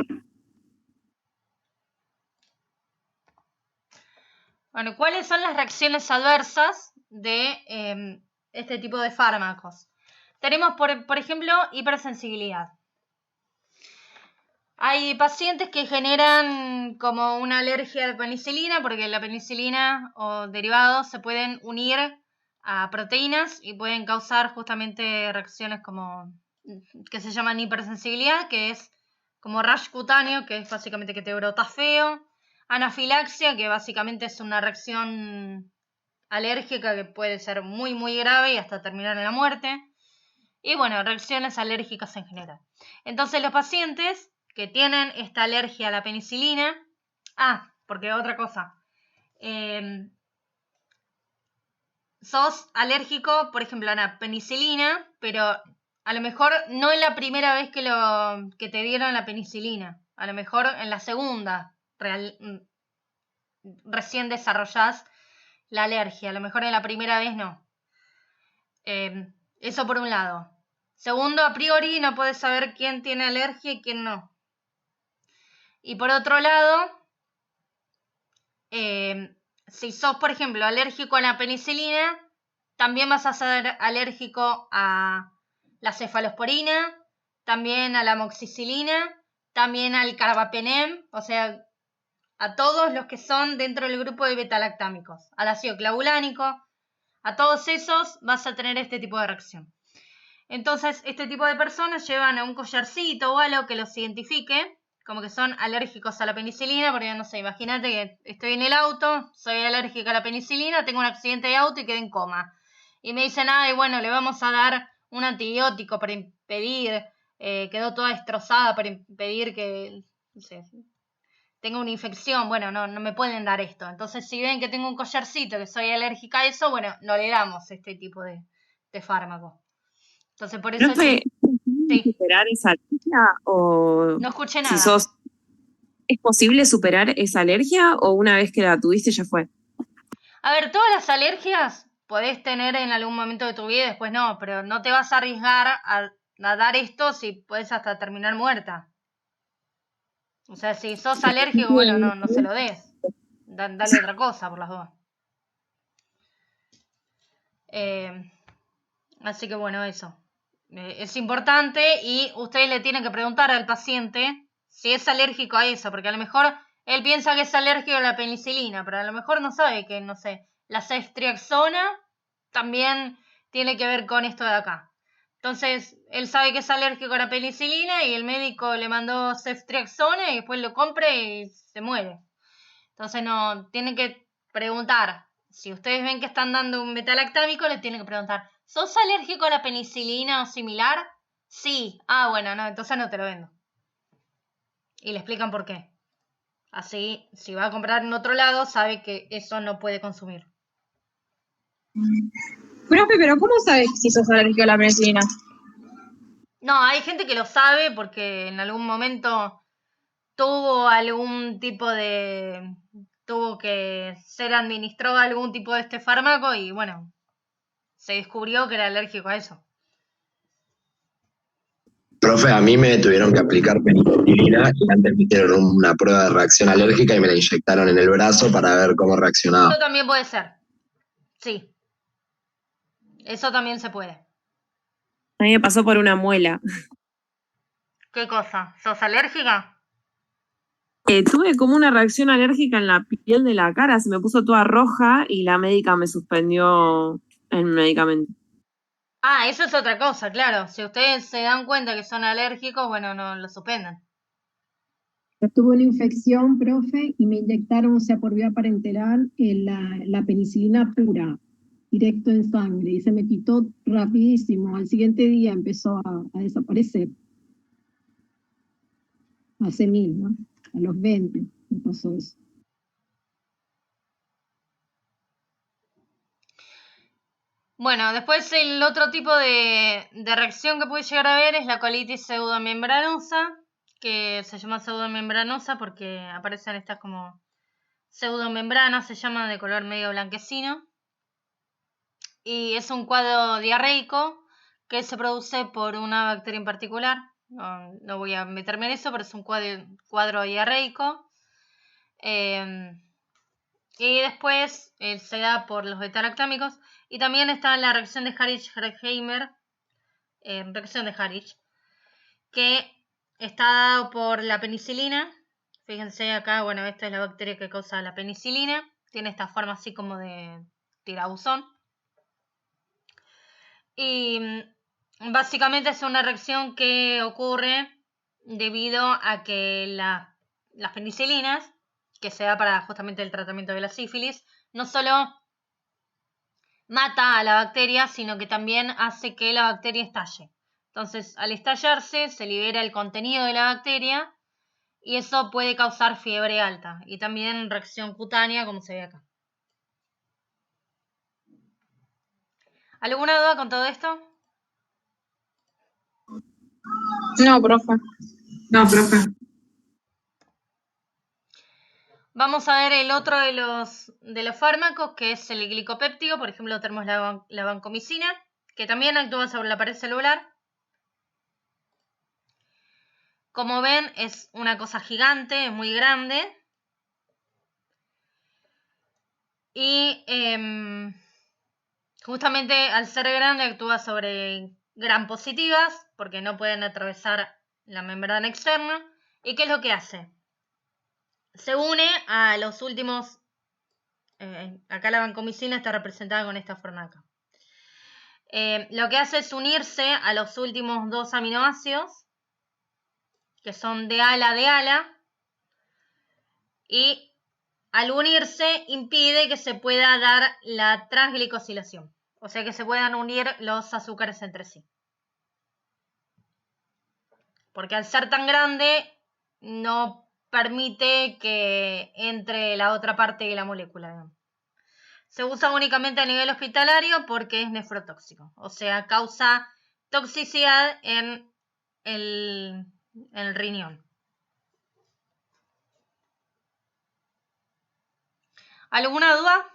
Bueno, ¿cuáles son las reacciones adversas de este tipo de fármacos? Tenemos, por ejemplo, hipersensibilidad. Hay pacientes que generan como una alergia a la penicilina porque la penicilina o derivados se pueden unir a proteínas y pueden causar justamente reacciones como que se llaman hipersensibilidad, que es como rash cutáneo, que es básicamente que te brota feo, anafilaxia, que básicamente es una reacción alérgica que puede ser muy muy grave y hasta terminar en la muerte, y bueno, reacciones alérgicas en general. Entonces los pacientes que tienen esta alergia a la penicilina, porque otra cosa, sos alérgico, por ejemplo, a la penicilina, pero a lo mejor no es la primera vez que te dieron la penicilina, a lo mejor en la segunda recién desarrollás la alergia, a lo mejor en la primera vez no. Eso por un lado. Segundo, a priori no puedes saber quién tiene alergia y quién no. Y por otro lado, si sos, por ejemplo, alérgico a la penicilina, también vas a ser alérgico a la cefalosporina, también a la amoxicilina, también al carbapenem, o sea, a todos los que son dentro del grupo de beta-lactámicos, al ácido clavulánico, a todos esos vas a tener este tipo de reacción. Entonces, este tipo de personas llevan a un collarcito o algo que los identifique como que son alérgicos a la penicilina, porque no sé, imagínate que estoy en el auto, soy alérgica a la penicilina, tengo un accidente de auto y quedé en coma. Y me dicen, ay, bueno, le vamos a dar un antibiótico para impedir, quedó toda destrozada para impedir que, no sé, tenga una infección. Bueno, no me pueden dar esto. Entonces, si ven que tengo un collarcito, que soy alérgica a eso, bueno, no le damos este tipo de fármaco. Entonces, por eso... Profe, Sí. ¿superar esa alergia o No escuché si nada. es posible superar esa alergia o una vez que la tuviste ya fue? A ver, todas las alergias podés tener en algún momento de tu vida y después no, pero no te vas a arriesgar a dar esto si puedes hasta terminar muerta. O sea, si sos alérgico, bueno, no se lo des. Dale otra cosa por las dos. Así que bueno, eso. Es importante y ustedes le tienen que preguntar al paciente si es alérgico a eso, porque a lo mejor él piensa que es alérgico a la penicilina, pero a lo mejor no sabe que, no sé, la ceftriaxona también tiene que ver con esto de acá. Entonces, él sabe que es alérgico a la penicilina y el médico le mandó ceftriaxona y después lo compra y se muere. Entonces, no, tienen que preguntar. Si ustedes ven que están dando un metalactámico, le tienen que preguntar, ¿sos alérgico a la penicilina o similar? Sí. Ah, bueno, no, entonces no te lo vendo. Y le explican por qué. Así, si va a comprar en otro lado, sabe que eso no puede consumir. Profe, pero ¿cómo sabes si sos alérgico a la penicilina? No, hay gente que lo sabe porque en algún momento tuvo algún tipo de... tuvo que ser administrado algún tipo de este fármaco y bueno, se descubrió que era alérgico a eso. Profe, a mí me tuvieron que aplicar penicilina y antes me hicieron una prueba de reacción alérgica y me la inyectaron en el brazo para ver cómo reaccionaba. Eso también puede ser. Sí. Eso también se puede. A mí me pasó por una muela. ¿Qué cosa? ¿Sos alérgica? Tuve como una reacción alérgica en la piel de la cara, se me puso toda roja y la médica me suspendió el medicamento. Ah, eso es otra cosa, claro. Si ustedes se dan cuenta que son alérgicos, bueno, no lo suspendan. Yo tuve una infección, profe, y me inyectaron, o sea, por vía parenteral, la penicilina pura, directo en sangre, y se me quitó rapidísimo. Al siguiente día empezó a desaparecer. Hace 1000, ¿no? A los 20 me pasó eso. Bueno, después el otro tipo de reacción que puede llegar a haber es la colitis pseudomembranosa, que se llama pseudomembranosa porque aparecen estas como pseudomembranas, se llaman de color medio blanquecino. Y es un cuadro diarreico que se produce por una bacteria en particular. No voy a meterme en eso, pero es un cuadro diarreico. Y después se da por los betalactámicos. Y también está la reacción de Harich-Herxheimer, reacción de Harich, que está dado por la penicilina. Fíjense acá, bueno, esta es la bacteria que causa la penicilina. Tiene esta forma así como de tirabuzón. Y básicamente es una reacción que ocurre debido a que las penicilinas, que se da para justamente el tratamiento de la sífilis, no solo mata a la bacteria, sino que también hace que la bacteria estalle. Entonces, al estallarse, se libera el contenido de la bacteria y eso puede causar fiebre alta y también reacción cutánea, como se ve acá. ¿Alguna duda con todo esto? No, profe. No, profe. Vamos a ver el otro de los fármacos, que es el glicopéptido. Por ejemplo, tenemos la vancomicina, que también actúa sobre la pared celular. Como ven, es una cosa gigante, es muy grande. Y justamente al ser grande actúa sobre gram positivas, porque no pueden atravesar la membrana externa. ¿Y qué es lo que hace? Se une a los últimos... acá la vancomicina está representada con esta forma acá. Lo que hace es unirse a los últimos 2 aminoácidos que son de ala, y al unirse impide que se pueda dar la transglicosilación, o sea que se puedan unir los azúcares entre sí. Porque al ser tan grande no permite que entre la otra parte de la molécula, digamos. Se usa únicamente a nivel hospitalario porque es nefrotóxico, o sea, causa toxicidad en el riñón. ¿Alguna duda?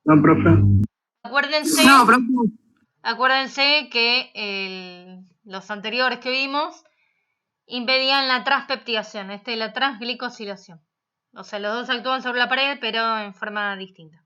No, profe. Acuérdense, No, profe. acuérdense que los anteriores que vimos impedían la transpeptidación, la transglicosilación. O sea, los dos actúan sobre la pared, pero en forma distinta.